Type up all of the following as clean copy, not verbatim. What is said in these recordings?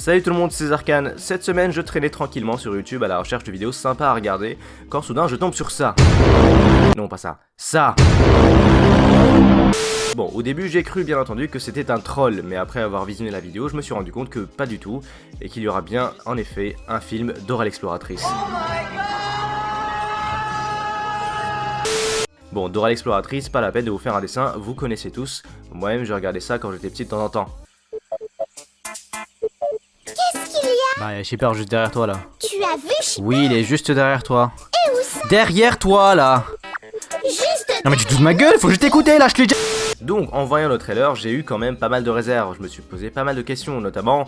Salut tout le monde, c'est Zarkan. Cette semaine, je traînais tranquillement sur YouTube à la recherche de vidéos sympas à regarder, quand soudain je tombe sur ça. Non, pas ça. Ça. Bon, au début, j'ai cru bien entendu que c'était un troll, mais après avoir visionné la vidéo, je me suis rendu compte que pas du tout, et qu'il y aura bien, en effet, un film Dora l'exploratrice. Bon, Dora l'exploratrice, pas la peine de vous faire un dessin, vous connaissez tous. Moi-même, j'ai regardé ça quand j'étais petit de temps en temps. Qu'est-ce qu'il y a? Bah, Shipper juste derrière toi, là. Tu as vu Shipper? Oui, il est juste derrière toi. Et où ça? Derrière toi, là. Juste Non mais tu te doutes de ma gueule, faut que je t'écoutais, là, je l'ai déjà... Donc, en voyant le trailer, j'ai eu quand même pas mal de réserves. Je me suis posé pas mal de questions, notamment...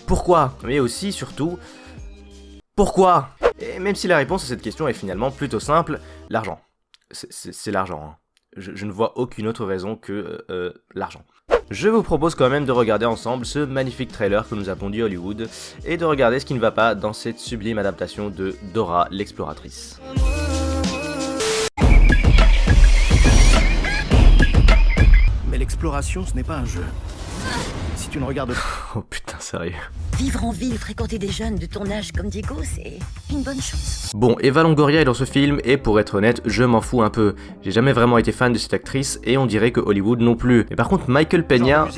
pourquoi? Mais aussi, surtout... Pourquoi? Et même si la réponse à cette question est finalement plutôt simple, l'argent. C'est l'argent, hein. Je ne vois aucune autre raison que l'argent. Je vous propose quand même de regarder ensemble ce magnifique trailer que nous a pondu Hollywood et de regarder ce qui ne va pas dans cette sublime adaptation de Dora l'exploratrice. Mais l'exploration, ce n'est pas un jeu. Si tu ne regardes pas... Oh putain, sérieux. Vivre en ville, fréquenter des jeunes de ton âge comme Diego, c'est une bonne chose. Bon, Eva Longoria est dans ce film et pour être honnête, je m'en fous un peu. J'ai jamais vraiment été fan de cette actrice et on dirait que Hollywood non plus. Mais par contre, Michael Peña...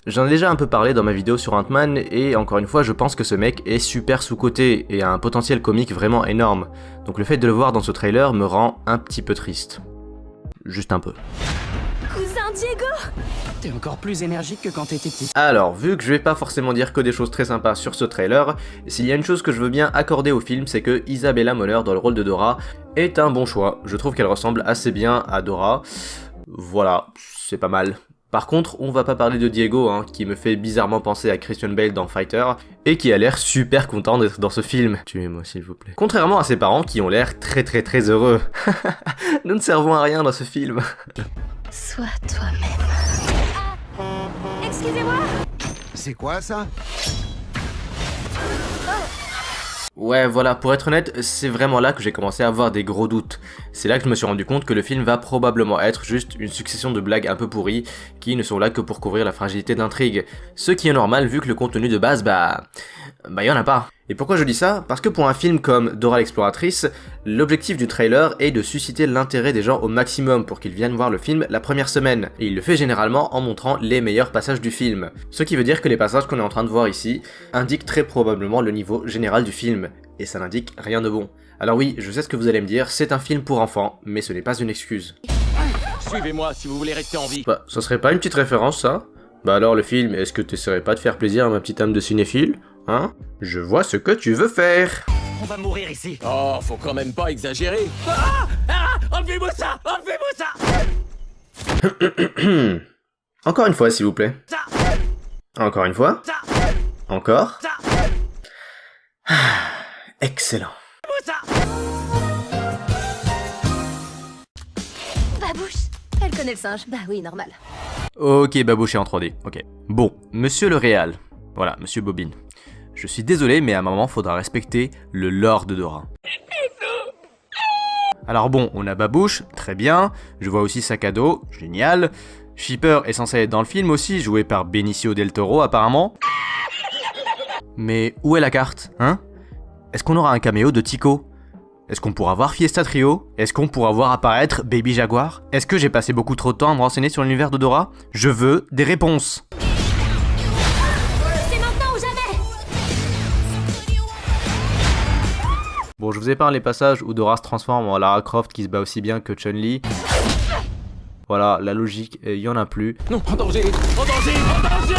J'en ai déjà un peu parlé dans ma vidéo sur Ant-Man et encore une fois, je pense que ce mec est super sous-coté et a un potentiel comique vraiment énorme. Donc le fait de le voir dans ce trailer me rend un petit peu triste. Juste un peu. cousin Diego! T'es encore plus énergique que quand t'étais petit. Alors, vu que je vais pas forcément dire que des choses très sympas sur ce trailer, s'il y a une chose que je veux bien accorder au film, c'est que Isabella Moller dans le rôle de Dora est un bon choix. Je trouve qu'elle ressemble assez bien à Dora. Voilà, c'est pas mal. Par contre, on va pas parler de Diego, hein, qui me fait bizarrement penser à Christian Bale dans Fighter, et qui a l'air super content d'être dans ce film. Tuez-moi s'il vous plaît. Contrairement à ses parents qui ont l'air très heureux. Nous ne servons à rien dans ce film. Sois toi-même. Excusez-moi! C'est quoi ça? Ouais, voilà, pour être honnête, c'est vraiment là que j'ai commencé à avoir des gros doutes. C'est là que je me suis rendu compte que le film va probablement être juste une succession de blagues un peu pourries qui ne sont là que pour couvrir la fragilité de l'intrigue. Ce qui est normal vu que le contenu de base, y en a pas. Et pourquoi je dis ça? Parce que pour un film comme Dora l'exploratrice, l'objectif du trailer est de susciter l'intérêt des gens au maximum pour qu'ils viennent voir le film la première semaine. Et il le fait généralement en montrant les meilleurs passages du film. Ce qui veut dire que les passages qu'on est en train de voir ici indiquent très probablement le niveau général du film. Et ça n'indique rien de bon. Alors oui, je sais ce que vous allez me dire, c'est un film pour enfants, mais ce n'est pas une excuse. Suivez-moi si vous voulez rester en vie. Bah, ça serait pas une petite référence ça? Bah alors le film, est-ce que t'essaierais pas de faire plaisir à ma petite âme de cinéphile? Hein? Je vois ce que tu veux faire. On va mourir ici. Oh, faut quand même pas exagérer. Enlevez-moi ça. Enlevez-moi ça. Encore une fois s'il vous plaît. Encore une fois. Encore. Excellent. Babouche! Elle connaît le singe. Bah oui, normal. Ok, babouché en 3D, ok. Bon, monsieur le réal. Voilà, monsieur Bobine. Je suis désolé, mais à un moment, faudra respecter le lore de Dora. Alors bon, on a Babouche, très bien. Je vois aussi Sac à dos, génial. Shipper est censé être dans le film aussi, joué par Benicio del Toro apparemment. Mais où est la carte, hein? Est-ce qu'on aura un caméo de Tico? Est-ce qu'on pourra voir Fiesta Trio? Est-ce qu'on pourra voir apparaître Baby Jaguar? Est-ce que j'ai passé beaucoup trop de temps à me renseigner sur l'univers de Dora? Je veux des réponses. C'est maintenant ou jamais! Bon, je vous épargne les passages où Dora se transforme en Lara Croft qui se bat aussi bien que Chun-Li. Voilà, la logique, il y en a plus. Non, en danger. En danger. En danger.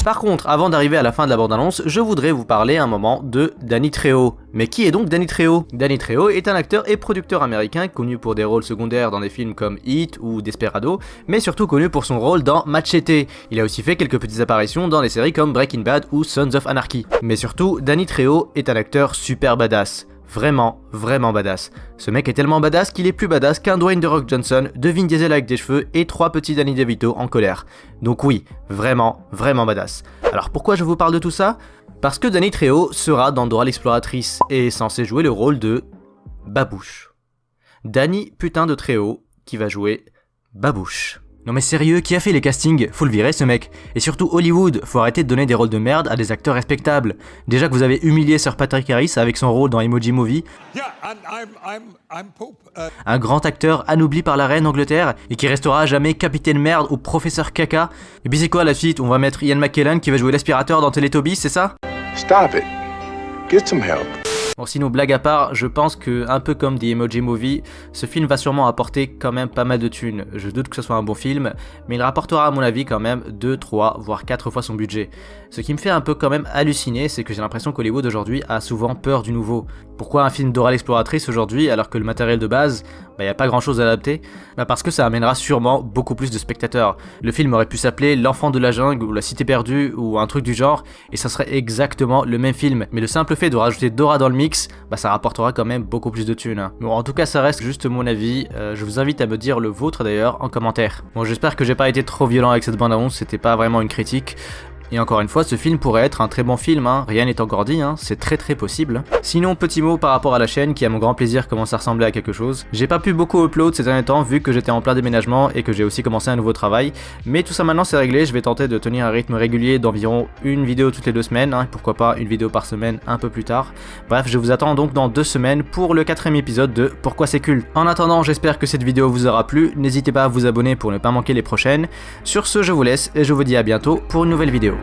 Par contre, avant d'arriver à la fin de la bande-annonce, je voudrais vous parler un moment de Danny Trejo. Mais qui est donc Danny Trejo? Danny Trejo est un acteur et producteur américain connu pour des rôles secondaires dans des films comme Heat ou Desperado, mais surtout connu pour son rôle dans Machete. Il a aussi fait quelques petites apparitions dans des séries comme Breaking Bad ou Sons of Anarchy. Mais surtout, Danny Trejo est un acteur super badass. Vraiment badass. Ce mec est tellement badass qu'il est plus badass qu'un Dwayne The Rock Johnson, de Vin Diesel avec des cheveux et 3 petits Danny DeVito en colère. Donc oui, vraiment badass. Alors pourquoi je vous parle de tout ça? Parce que Danny Trejo sera dans Dora l'exploratrice et est censé jouer le rôle de Babouche. Danny putain de Trejo qui va jouer Babouche. Non mais sérieux, qui a fait les castings? Faut le virer ce mec. Et surtout Hollywood, faut arrêter de donner des rôles de merde à des acteurs respectables. Déjà que vous avez humilié Sir Patrick Harris avec son rôle dans Emoji Movie. I'm Pope. Un grand acteur anobli par la reine d'Angleterre et qui restera à jamais capitaine merde ou professeur caca. Et puis c'est quoi la suite? On va mettre Ian McKellen qui va jouer l'aspirateur dans Teletubbies, c'est ça? Stop it. Get some help. Bon, sinon blague à part, je pense que, un peu comme The Emoji Movie, ce film va sûrement apporter quand même pas mal de thunes. Je doute que ce soit un bon film, mais il rapportera à mon avis quand même 2, 3, voire 4 fois son budget. Ce qui me fait un peu quand même halluciner, c'est que j'ai l'impression qu'Hollywood aujourd'hui a souvent peur du nouveau. Pourquoi un film Dora l'exploratrice aujourd'hui alors que le matériel de base, y a pas grand chose à adapter? Parce que ça amènera sûrement beaucoup plus de spectateurs. Le film aurait pu s'appeler L'Enfant de la Jungle ou La Cité Perdue ou un truc du genre, et ça serait exactement le même film. Mais le simple fait de rajouter Dora dans le mix, ça rapportera quand même beaucoup plus de thunes. Bon, en tout cas ça reste juste mon avis, je vous invite à me dire le vôtre d'ailleurs en commentaire. Bon, j'espère que j'ai pas été trop violent avec cette bande-annonce, c'était pas vraiment une critique. Et encore une fois, ce film pourrait être un très bon film, rien n'est encore dit, c'est très possible. Sinon, petit mot par rapport à la chaîne qui à mon grand plaisir commence à ressembler à quelque chose. J'ai pas pu beaucoup upload ces derniers temps vu que j'étais en plein déménagement et que j'ai aussi commencé un nouveau travail, mais tout ça maintenant c'est réglé, je vais tenter de tenir un rythme régulier d'environ une vidéo toutes les 2 semaines, et pourquoi pas une vidéo par semaine un peu plus tard. Bref, je vous attends donc dans 2 semaines pour le 4ème épisode de Pourquoi c'est culte. En attendant, j'espère que cette vidéo vous aura plu, n'hésitez pas à vous abonner pour ne pas manquer les prochaines. Sur ce, je vous laisse et je vous dis à bientôt pour une nouvelle vidéo.